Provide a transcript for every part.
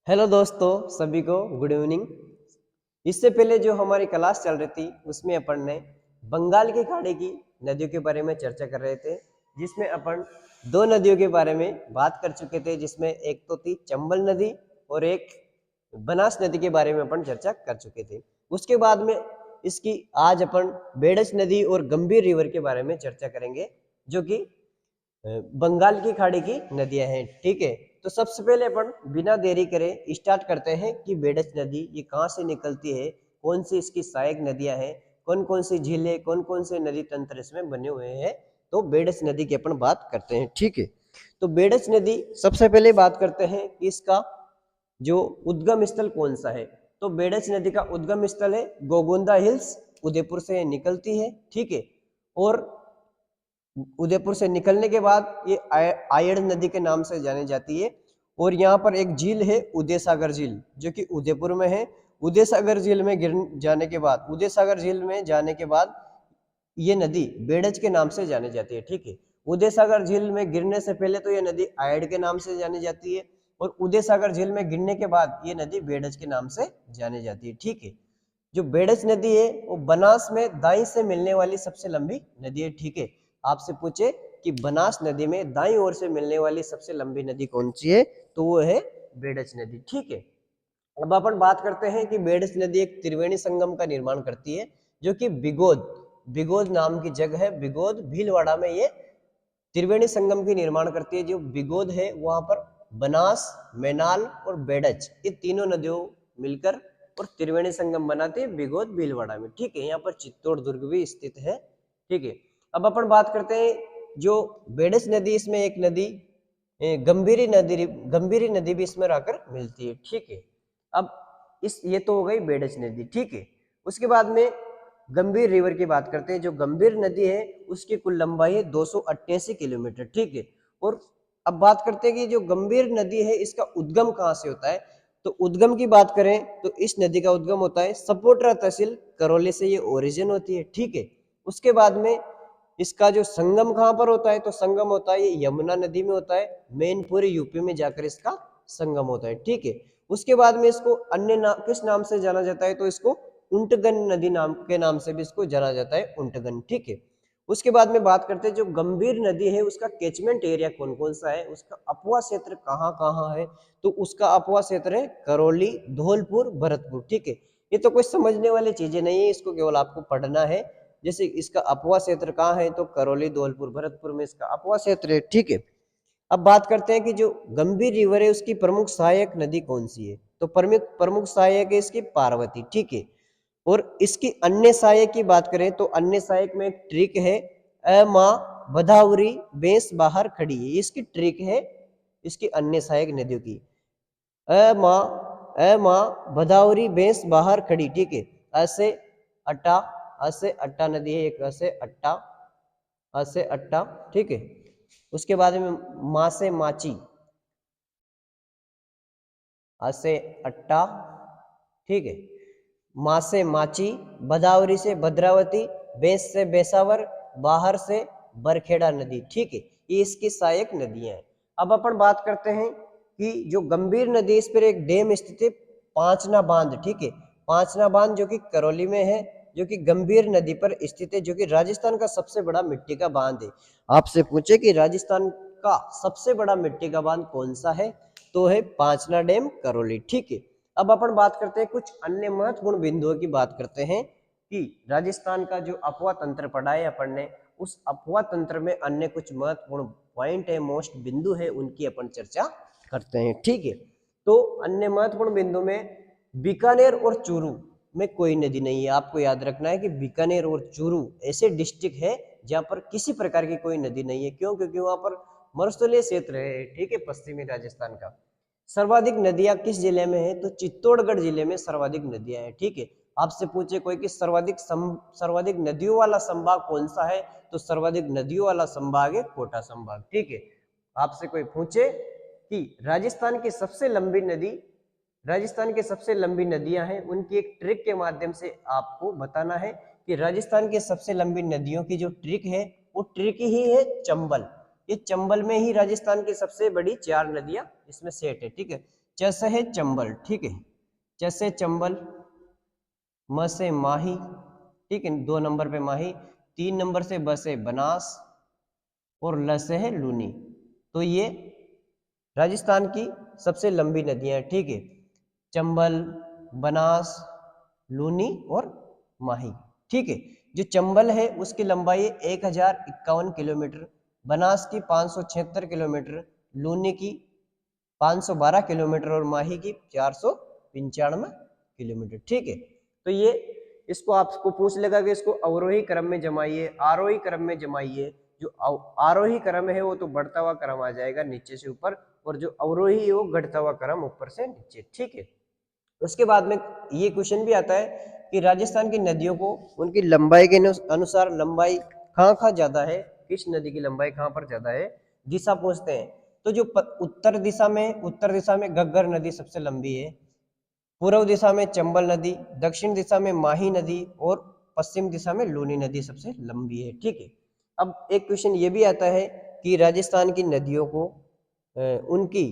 Hello दोस्तों, सभी को गुड इवनिंग। इससे पहले जो हमारी क्लास चल रही थी उसमें अपन ने बंगाल की खाड़ी की नदियों के बारे में चर्चा कर रहे थे, जिसमें अपन दो नदियों के बारे में बात कर चुके थे, जिसमें एक तो थी चंबल नदी और एक बनास नदी के बारे में अपन चर्चा कर चुके थे। उसके बाद में इसकी आज अपन बेडस नदी और गंभीर रिवर के बारे में चर्चा करेंगे, जो कि बंगाल की खाड़ी की नदियां हैं। ठीक है, तो सबसे पहले अपन बिना देरी करे स्टार्ट करते हैं कि बेडस नदी ये कहाँ से निकलती है, कौन सी इसकी सहायक नदियां हैं, कौन कौन सी झीलें, कौन कौन से नदी तंत्र इसमें बने हुए हैं। तो बेडस नदी की अपन बात करते हैं। ठीक है, तो बेडस नदी सबसे पहले बात करते हैं कि इसका जो उद्गम स्थल कौन सा है। तो बेडस नदी का उद्गम स्थल है गोगोंदा हिल्स, उदयपुर से निकलती है। ठीक है, और उदयपुर से निकलने के बाद ये आयड़ नदी के नाम से जानी जाती है। और यहाँ पर एक झील है उदय सागर झील, जो कि उदयपुर में है। उदय सागर झील में गिर जाने के बाद उदय सागर झील में जाने के बाद ये नदी बेड़ज के नाम से जानी जाती है। ठीक है, उदय सागर झील में गिरने से पहले तो ये नदी आयड़ के नाम से जानी जाती है, और उदय सागर झील में गिरने के बाद ये नदी बेड़ज के नाम से जानी जाती है। ठीक है, जो बेड़ज नदी है वो बनास में दाई से मिलने वाली सबसे लंबी नदी है। ठीक है, आपसे पूछे कि बनास नदी में दाई ओर से मिलने वाली सबसे लंबी नदी कौन सी है, तो वो है बेड़ज नदी। ठीक है, अब अपन बात करते हैं कि बेड़ज नदी एक त्रिवेणी संगम का निर्माण करती है, जो कि बिगोद बिगोद नाम की जगह है, बिगोद भीलवाड़ा में ये त्रिवेणी संगम की निर्माण करती है। जो बिगोद है वहां पर बनास, मैनाल और बेड़ज ये तीनों नदियों मिलकर और त्रिवेणी संगम बनाती है बिगोद भीलवाड़ा में। ठीक है, यहाँ पर चित्तौड़ दुर्ग भी स्थित है। ठीक है, अब अपन बात करते हैं जो बेडस नदी, इसमें एक नदी गंभीरी नदी भी इसमें आकर मिलती है। ठीक है, अब इस ये तो हो गई बेडस नदी। ठीक है, उसके बाद में गंभीर रिवर की बात करते हैं। जो गंभीर नदी है उसकी कुल लंबाई है 288 किलोमीटर। ठीक है, और अब बात करते हैं कि जो गंभीर नदी है इसका उद्गम कहाँ से होता है। तो उद्गम की बात करें तो इस नदी का उद्गम होता है सपोट्रा तहसील करौली से, ये ओरिजिन होती है। ठीक है, उसके बाद में इसका जो संगम कहाँ पर होता है, तो संगम होता है ये यमुना नदी में होता है, मेन पूरे यूपी में जाकर इसका संगम होता है। ठीक है, उसके बाद में इसको अन्य किस नाम से जाना जाता है, तो इसको उंटगन नदी नाम के नाम से भी इसको जाना जाता है, उंटगन। ठीक है, उसके बाद में बात करते हैं जो गंभीर नदी है उसका कैचमेंट एरिया कौन कौन सा है, उसका अपवा क्षेत्र कहाँ कहाँ है। तो उसका अपवा क्षेत्र है करौली, धौलपुर, भरतपुर। ठीक है, ये तो कोई समझने वाली चीजें नहीं है, इसको केवल आपको पढ़ना है। जैसे इसका अपवा क्षेत्र कहाँ है, तो करौली, धौलपुर, भरतपुर में इसका अपवा क्षेत्र है। ठीक है, अब बात करते हैं कि जो गंभीर रिवर है उसकी प्रमुख सहायक नदी कौन सी है। तो प्रमुख सहायक है इसकी पार्वती। ठीक है, और इसकी अन्य सहायक की बात करें तो अन्य सहायक में एक ट्रिक है, अ माँ भदावरी बेस बाहर खड़ी है, इसकी ट्रिक है इसकी अन्य सहायक नदियों की। अ माँ भदावरी बेस बाहर खड़ी। ठीक है, असे अट्टा, असे अट्टा नदी है एक, असे अट्टा, असे अट्टा। ठीक है, उसके बाद में माँ से माची, असे अट्टा। ठीक है, माँ से माची, भदावरी से भद्रावती, बेस से बेसावर, बाहर से बरखेड़ा नदी। ठीक है, ये इसकी सहायक नदियां हैं। अब अपन बात करते हैं कि जो गंभीर नदी इस पर एक डैम स्थित है, पांचना बांध। ठीक है, पांचना बांध जो कि करौली में है, जो कि गंभीर नदी पर स्थित है, जो कि राजस्थान का सबसे बड़ा मिट्टी का बांध है। आपसे पूछे कि राजस्थान का सबसे बड़ा मिट्टी का बांध कौन सा है, तो है पांचना डैम, करौली। ठीक है, अब अपन बात करते हैं कुछ अन्य महत्वपूर्ण बिंदुओं की बात करते हैं कि राजस्थान का जो अपवा तंत्र पढ़ा है अपन ने, उस अपवा तंत्र में अन्य कुछ महत्वपूर्ण पॉइंट है, मोस्ट बिंदु है, उनकी अपन चर्चा करते हैं। ठीक है, तो अन्य महत्वपूर्ण बिंदु में बीकानेर और चूरू में कोई नदी नहीं है। आपको याद रखना है कि बीकानेर और चूरू ऐसे डिस्ट्रिक्ट है जहां पर किसी प्रकार की कोई नदी नहीं है। क्यों? क्योंकि वहां पर मरुस्थलीय क्षेत्र है। ठीक है, पश्चिमी राजस्थान का। सर्वाधिक नदियां किस जिले में है, तो चित्तौड़गढ़ जिले में सर्वाधिक नदियां हैं। ठीक है, आपसे पूछे कोई कि सर्वाधिक नदियों वाला संभाग कौन सा है, तो सर्वाधिक नदियों वाला संभाग है कोटा संभाग। ठीक है, आपसे कोई पूछे कि राजस्थान की सबसे लंबी नदियां हैं, उनकी एक ट्रिक के माध्यम से आपको बताना है कि राजस्थान की सबसे लंबी नदियों की जो ट्रिक है वो ट्रिक ही है चंबल। ये चंबल में ही राजस्थान की सबसे बड़ी 4 नदियां इसमें सेट है। ठीक है, च से है चंबल, ठीक है, च से चंबल, म से माही, ठीक है, 2 नंबर पे माही, 3 नंबर से ब से बनास और ल से है लूनी। तो ये राजस्थान की सबसे लंबी नदियां हैं, ठीक है, चंबल, बनास, लूनी और माही, ठीक है। जो चंबल है उसकी लंबाई 1051 किलोमीटर, बनास की 576 किलोमीटर, लूनी की 512 किलोमीटर और माही की 495 किलोमीटर, ठीक है। तो ये इसको आपको पूछ लेगा कि इसको अवरोही क्रम में जमाइए, आरोही क्रम में जमाइए। जो आरोही क्रम है वो तो बढ़ता हुआ क्रम आ जाएगा नीचे से ऊपर, और जो अवरोही है वो घटता हुआ क्रम ऊपर से नीचे, ठीक है। उसके बाद में ये क्वेश्चन भी आता है कि राजस्थान की नदियों को उनकी लंबाई के अनुसार लंबाई कहाँ ज्यादा है, किस नदी की लंबाई कहाँ पर ज्यादा है, दिशा पूछते हैं। तो जो उत्तर दिशा में घग्गर नदी सबसे लंबी है, पूर्व दिशा में चंबल नदी, दक्षिण दिशा में माही नदी और पश्चिम दिशा में लूनी नदी सबसे लंबी है, ठीक है। अब एक क्वेश्चन ये भी आता है कि राजस्थान की नदियों को उनकी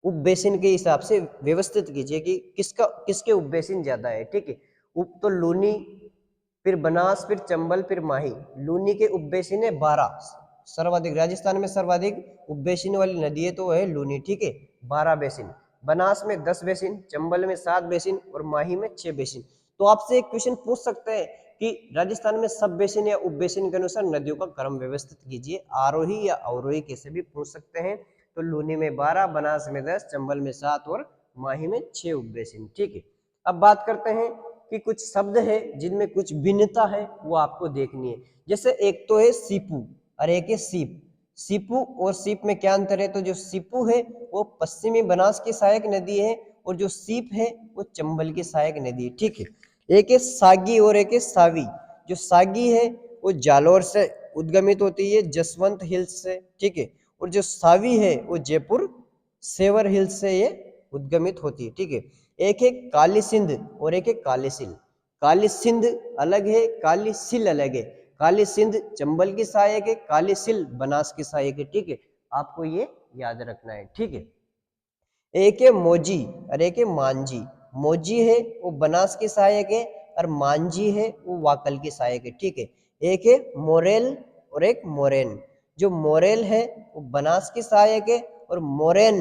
उपबेसिन के हिसाब से व्यवस्थित कीजिए कि किसके उपबेसिन ज्यादा है, ठीक है। उप तो लूनी, फिर बनास, फिर चंबल, फिर माही। लूनी के उपबेसिन है 12, सर्वाधिक राजस्थान में सर्वाधिक उपबेसिन वाली नदी है तो है लूनी, ठीक है, 12 बेसिन। बनास में 10 बेसिन, चंबल में 7 बेसिन और माही में 6 बेसिन। तो आपसे एक क्वेश्चन पूछ सकते हैं कि राजस्थान में सब बेसिन या उपबेसिन के अनुसार नदियों का क्रम व्यवस्थित कीजिए, आरोही या अवरोही कैसे भी पूछ सकते हैं। तो लूनी में 12, बनास में 10, चंबल में 7 और माही में 6 उपबेसिन, ठीक है। अब बात करते हैं कि कुछ शब्द है जिनमें कुछ भिन्नता है, वो आपको देखनी है। जैसे एक तो है सीपू और एक है सीप। सीपू और सीप में क्या अंतर है? तो जो सीपू है वो पश्चिमी बनास की सहायक नदी है और जो सीप है वो चंबल की सहायक नदी है, ठीक है। एक है सागी और एक है सावी। जो सागी है वो जालोर से उद्गमित होती है, जसवंत हिल्स से, ठीक है। और जो सावी है वो जयपुर सेवर हिल्स से ये उद्गमित होती है, ठीक है। एक है काली सिंध और एक है काली सिल। काली सिंध अलग है, काली सिल अलग है। काली सिंध चंबल की सहायक है, काली सिल बनास की सहायक है, ठीक है। आपको ये याद रखना है, ठीक है। एक है मोजी और एक है मांझी। मोजी है वो बनास की सहायक है और मांझी है वो वाकल की सहायक है, ठीक है। एक है मोरेल और एक मोरेन। जो मोरेल है वो बनास की सहायक है और मोरेन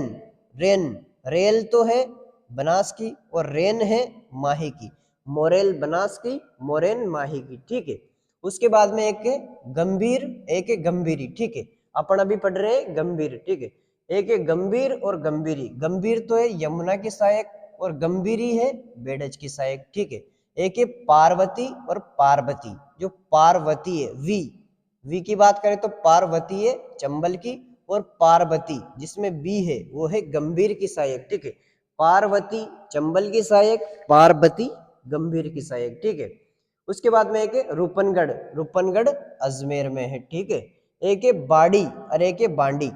रेन, रेल तो है बनास की और रेन है माही की। मोरेल बनास की, मोरेन माही की, ठीक है। उसके बाद में एक है गंभीर, एक है गंभीरी, ठीक है। अपन अभी पढ़ रहे हैं गंभीर, ठीक है। एक है गंभीर और गंभीरी। गंभीर तो है यमुना की सहायक और गंभीरी है बेडज की सहायक, ठीक है। एक है पार्वती और पार्वती। जो पार्वती है वी की बात करें तो पार्वती है चंबल की, और पार्वती जिसमें बी है वो है गंभीर की सहायक, ठीक है। पार्वती चंबल की सहायक, पार्वती गंभीर की सहायक, ठीक है। उसके बाद में एक है रूपनगढ़। रूपनगढ़ अजमेर में है, ठीक है। एक है बाड़ी और एक है बांडी।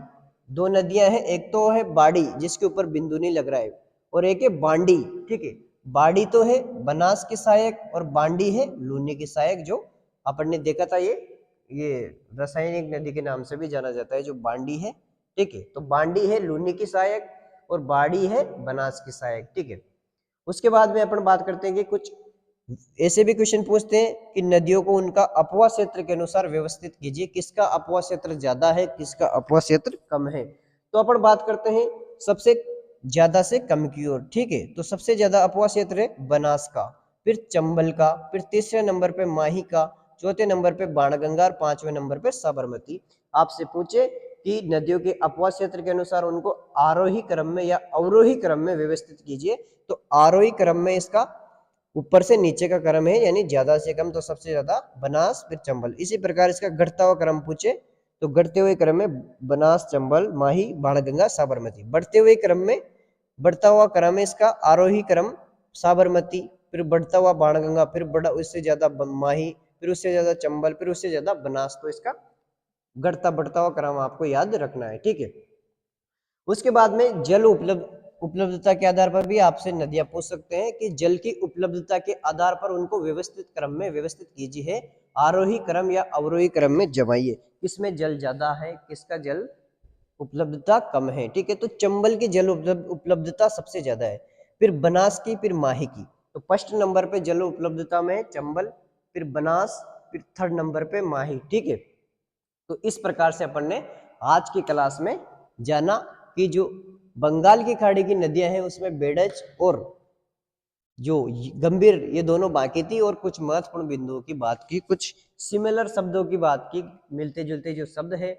दो नदियां हैं, एक तो है बाड़ी जिसके ऊपर बिंदु नहीं लग रहा है, और एक है बांडी, ठीक है। बाड़ी तो है बनास की सहायक और बांडी है लूनी की सहायक। जो अपन ने देखा था ये रासायनिक नदी के नाम से भी जाना जाता है जो बांडी है, ठीक है। तो बांडी है लूनी की सहायक और बाड़ी है बनास की सहायक, ठीक है। उसके बाद में अपन बात करते हैं कि कुछ ऐसे भी क्वेश्चन पूछते हैं कि नदियों को उनका अपवाह क्षेत्र के अनुसार व्यवस्थित कीजिए, किसका अपवाह क्षेत्र ज्यादा है, किसका अपवाह क्षेत्र कम है। तो अपन बात करते हैं सबसे ज्यादा से कम की ओर, ठीक है। तो सबसे ज्यादा अपवाह क्षेत्र है बनास का, फिर चंबल का, फिर तीसरे नंबर पे माही का, चौथे नंबर पे बाणगंगा और पांचवें नंबर पे साबरमती। आपसे पूछे कि नदियों के अपवाह क्षेत्र के अनुसार उनको आरोही क्रम में या अवरोही क्रम में व्यवस्थित कीजिए। तो आरोही क्रम में इसका ऊपर से नीचे का क्रम है, यानी ज्यादा से कम, तो सबसे ज्यादा बनास फिर चंबल। इसी प्रकार इसका घटता हुआ क्रम पूछे तो घटते हुए क्रम में बनास, चंबल, माही, बाणगंगा, साबरमती। बढ़ते हुए क्रम में बढ़ता हुआ क्रम है इसका आरोही क्रम साबरमती, फिर बढ़ता हुआ बाणगंगा, फिर बड़ा उससे ज्यादा माही, फिर उससे ज्यादा चंबल, फिर उससे ज्यादा बनास। तो इसका घटता बढ़ता हुआ क्रम आपको याद रखना है, ठीक है। उसके बाद में जल उपलब्धता के आधार पर भी आपसे नदियां पूछ सकते हैं कि जल की उपलब्धता के आधार पर उनको व्यवस्थित क्रम में व्यवस्थित कीजिए, आरोही क्रम या अवरोही क्रम में जमाइए। किसमें जल ज्यादा है, किसका जल उपलब्धता कम है। ठीक है, तो चंबल की जल उपलब्धता सबसे ज्यादा है, फिर बनास की, फिर माही की। तो फर्स्ट नंबर पे जल उपलब्धता में चंबल, फिर बनास, फिर थर्ड नंबर पे माही। ठीक है, तो इस प्रकार से अपन ने आज की क्लास में जाना कि जो बंगाल की खाड़ी की नदियां हैं उसमें बेडज और जो गंभीर, ये दोनों बाकी थी, और कुछ महत्वपूर्ण बिंदुओं की बात की, कुछ सिमिलर शब्दों की बात की। मिलते जुलते जो शब्द है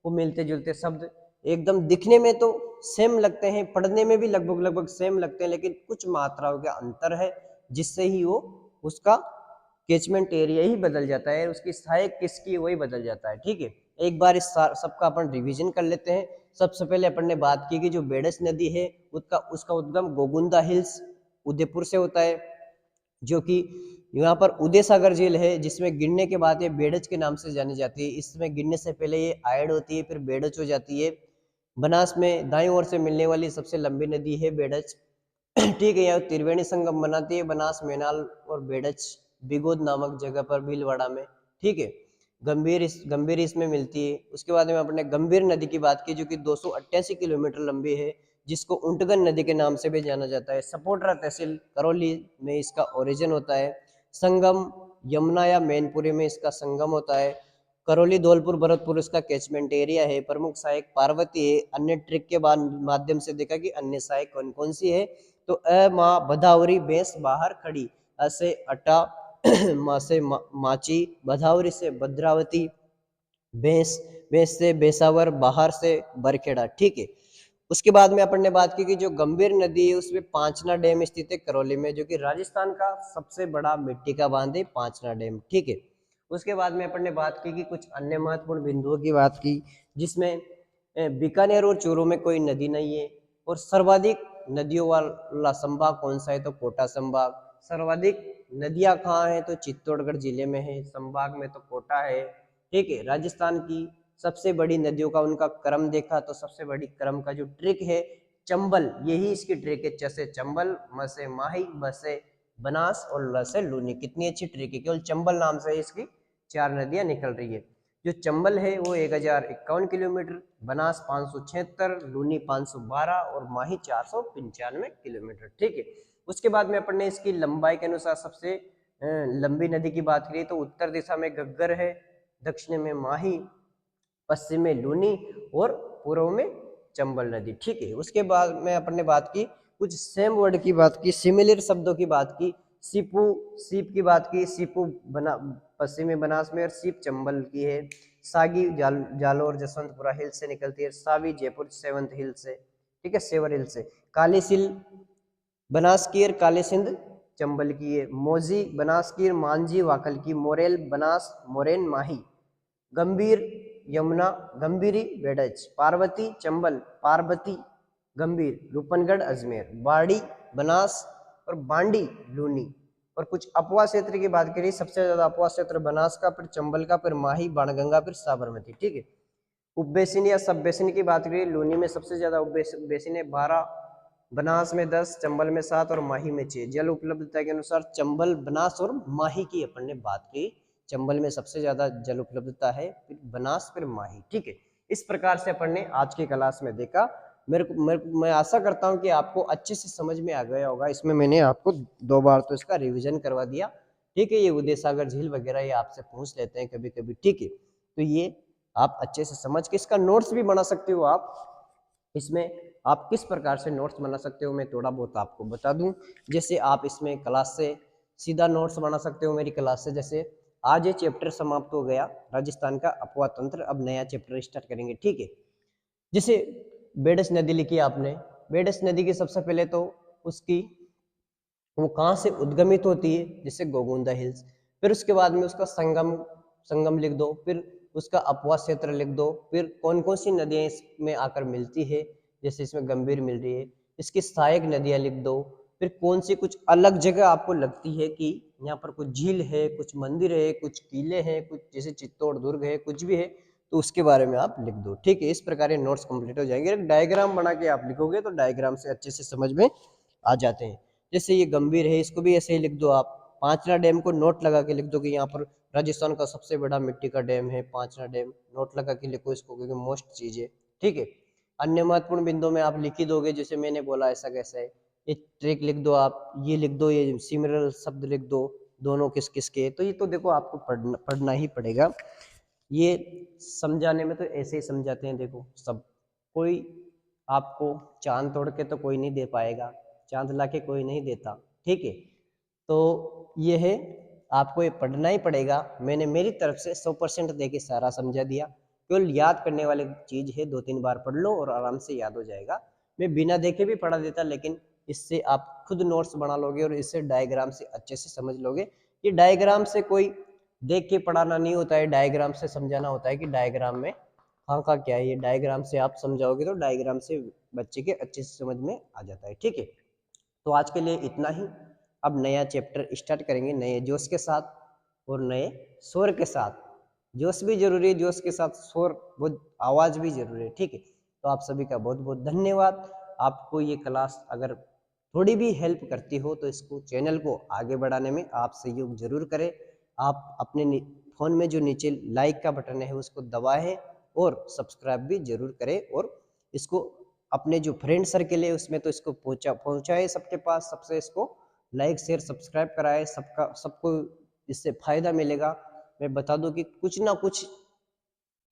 वो मिलते जुलते शब्द एकदम दिखने में तो सेम लगते हैं, पढ़ने में भी लगभग लगभग सेम लगते हैं, लेकिन कुछ मात्राओं का अंतर है जिससे ही वो उसका कैचमेंट एरिया ही बदल जाता है, उसकी सहायक किसकी वही बदल जाता है। ठीक है, एक बार इस सबका अपन रिवीजन कर लेते हैं। सबसे पहले अपन ने बात की कि जो बेडस नदी है उसका उद्गम गोगुंदा हिल्स उदयपुर से होता है, जो कि यहाँ पर उदय सागर झील है जिसमें गिरने के बाद ये बेडच के नाम से जानी जाती है। इसमें गिरने से पहले ये आयड होती है, फिर बेडच हो जाती है। बनास में दाईं ओर से मिलने वाली सबसे लंबी नदी है बेडच। ठीक है, यह त्रिवेणी संगम बनाती है बनास, मेनाल और बेडच बिगोद नामक जगह पर भीलवाड़ा में। ठीक है, गंभीर इसमें मिलती है। उसके बाद में अपने गंभीर नदी की बात की जो कि 288 किलोमीटर लंबी है, जिसको उंटगन नदी के नाम से भी जाना जाता है। सपोटरा तहसील करौली में इसका ओरिजिन होता है। संगम यमुना या मैनपुरी में इसका संगम होता है। करौली, धौलपुर, भरतपुर इसका कैचमेंट एरिया है। प्रमुख सहायक पार्वती है। अन्य ट्रिक के बाद माध्यम से देखा कि अन्य सहायक कौन कौन सी है, तो अ माँ भदावरी भैंस बाहर खड़ी, असे अटा माँ से माची, भदावरी से भद्रावती, भैंस भैंस से बेसावर, बाहर से बरखेड़ा। ठीक है, उसके बाद में अपन ने बात की कि जो गंभीर नदी है उसमें पांचना डैम स्थित है करौली में, जो कि राजस्थान का सबसे बड़ा मिट्टी का बांध है पांचना डैम। ठीक है, उसके बाद में अपन ने बात की कि कुछ अन्य महत्वपूर्ण बिंदुओं की बात की, जिसमें बीकानेर और चूरू में कोई नदी नहीं है, और सर्वाधिक नदियों वाला संभाग कौन सा है, तो कोटा संभाग। सर्वाधिक नदियां कहाँ है, तो चित्तौड़गढ़ जिले में है, संभाग में तो कोटा है। ठीक है, राजस्थान की सबसे बड़ी नदियों का उनका क्रम देखा तो सबसे बड़ी क्रम का जो ट्रिक है चंबल, यही इसकी ट्रिक है। च से चंबल, म से माही, ब से बनास और ल से लूनी। कितनी अच्छी ट्रिक है, केवल चंबल नाम से इसकी 4 नदियां निकल रही है। जो चंबल है वो 1051 किलोमीटर, बनास 576, लूनी 512 और माही 495 किलोमीटर। ठीक है, उसके बाद में अपन ने इसकी लंबाई के अनुसार सबसे लंबी नदी की बात करी तो उत्तर दिशा में घग्गर है, दक्षिण में माही, पश्चिम में लूनी और पूर्व में चंबल नदी। ठीक है, उसके बाद में अपन ने बात की कुछ सेम वर्ड की बात की, सिमिलर शब्दों की बात की। सीपू, सीप की बात की, सीपू बना पश्चिमी बनास में और सीप चंबल की है। सागी जालोर जसवंतपुरा हिल से निकलती है। सावी जयपुर सेवंत हिल से। ठीक है, सेवर हिल से। काली सिल बनास की और काले सिंध चंबल की है। मोजी बनास की, मांझी वाकल की। मोरेल बनास, मोरेन माही। गंभीर यमुना, गंभीरी बेडज। पार्वती चंबल, पार्वती गंभीर, रूपनगढ़ अजमेर। बाड़ी बनास और बांडी लूनी। और कुछ अपवा क्षेत्र की बात करिए, सबसे ज्यादा अपवा क्षेत्र बनास का, फिर चंबल का, फिर माही, बाणगंगा, फिर साबरमती। ठीक है, उपबेसिन या सब बेसिन की बात करिए, लूनी में सबसे ज्यादा उपबेसिन है 12, बनास में 10, चंबल में 7 और माही में 6। जल उपलब्धता के अनुसार चंबल, बनास और माही की अपन ने बात की। चंबल में सबसे ज्यादा जल उपलब्धता है, फिर बनास, फिर माही। ठीक है, इस प्रकार से अपन ने आज की क्लास में देखा। मैं आशा करता हूं कि आपको अच्छे से समझ में आ गया होगा। इसमें मैंने आपको 2 बार तो इसका रिवीजन करवा दिया। ठीक है, ये उदय सागर झील वगैरह ये आपसे पूछ लेते हैं कभी कभी। ठीक है, तो ये आप अच्छे से समझ के इसका नोट्स भी बना सकते हो। आप इसमें आप किस प्रकार से नोट्स बना सकते हो मैं थोड़ा बहुत आपको बता दूं। जैसे आप इसमें क्लास से सीधा नोट्स बना सकते हो मेरी क्लास से। जैसे आज ये चैप्टर समाप्त हो गया राजस्थान का अपवा तंत्र, अब नया चैप्टर स्टार्ट करेंगे। ठीक है, जैसे बेडस नदी लिखी आपने। बेडस नदी की सबसे पहले तो उसकी वो कहाँ से उद्गमित होती है, जैसे गोगुंदा हिल्स। फिर उसके बाद में उसका संगम संगम लिख दो, फिर उसका अपवा क्षेत्र लिख दो, फिर कौन कौन सी नदियां इसमें आकर मिलती है, जैसे इसमें गंभीर मिल रही है, इसकी सहायक नदियां लिख दो। फिर कौन सी कुछ अलग जगह आपको लगती है कि यहाँ पर कुछ झील है, कुछ मंदिर है, कुछ किले हैं, कुछ जैसे चित्तौड़ दुर्ग है, कुछ भी है, तो उसके बारे में आप लिख दो। ठीक है, इस प्रकार ये नोट्स कंप्लीट हो जाएंगे। डायग्राम बना के आप लिखोगे तो डायग्राम से अच्छे से समझ में आ जाते हैं। जैसे ये गंभीर है, इसको भी ऐसे ही लिख दो आप। पांचना डैम को नोट लगा के लिख दो कि यहाँ पर राजस्थान का सबसे बड़ा मिट्टी का डैम है पांचना डैम। नोट लगा के लिखो इसको क्योंकि मोस्ट चीज है। ठीक है, अन्य महत्वपूर्ण बिंदुओं में आप लिख ही दोगे, जैसे मैंने बोला ऐसा कैसा है, ये ट्रिक लिख दो, आप ये लिख दो, ये सिमिलर शब्द लिख दो, दोनों किस किस के। तो ये तो देखो आपको पढ़ना ही पड़ेगा। ये समझाने में तो ऐसे ही समझाते हैं, देखो सब, कोई आपको चांद तोड़ के तो कोई नहीं दे पाएगा, चांद ला के कोई नहीं देता, ठीक है। तो ये है, आपको ये पढ़ना ही पड़ेगा। मैंने मेरी तरफ से 100% दे के सारा समझा दिया। केवल याद करने वाली चीज है, 2-3 बार पढ़ लो और आराम से याद हो जाएगा। मैं बिना देखे भी पढ़ा देता, लेकिन इससे आप खुद नोट्स बना लोगे और इससे डायग्राम से अच्छे से समझ लोगे। ये डायग्राम से कोई देख के पढ़ाना नहीं होता है, डायग्राम से समझाना होता है कि डायग्राम में हाँ का क्या है। ये डायग्राम से आप समझाओगे तो डायग्राम से बच्चे के अच्छे से समझ में आ जाता है, ठीक है। तो आज के लिए इतना ही। अब नया चैप्टर स्टार्ट करेंगे नए जोश के साथ और नए शोर के साथ। जोश भी जरूरी है, जोश के साथ शोर, बहुत आवाज भी जरूरी है, ठीक है। तो आप सभी का बहुत बहुत धन्यवाद। आपको ये क्लास अगर थोड़ी भी हेल्प करती हो तो इसको, चैनल को आगे बढ़ाने में आप सहयोग जरूर करें। आप अपने फोन में जो नीचे लाइक का बटन है उसको दबाएं और सब्सक्राइब भी जरूर करें, और इसको अपने जो फ्रेंड सर्किल है उसमें तो इसको पहुंचाए सबके पास, सबसे इसको लाइक शेयर सब्सक्राइब कराए, सबको इससे फायदा मिलेगा। मैं बता दूं कि कुछ ना कुछ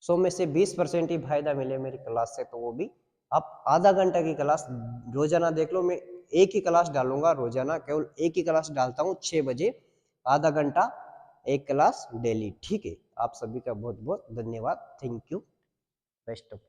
100 में से 20% ही फायदा मिले मेरी क्लास से, तो वो भी आप आधा घंटा की क्लास रोजाना देख लो। मैं एक ही क्लास डालूंगा रोजाना, केवल एक ही क्लास डालता हूँ 6 बजे, आधा घंटा एक क्लास डेली, ठीक है। आप सभी का बहुत बहुत धन्यवाद। Thank you. Best of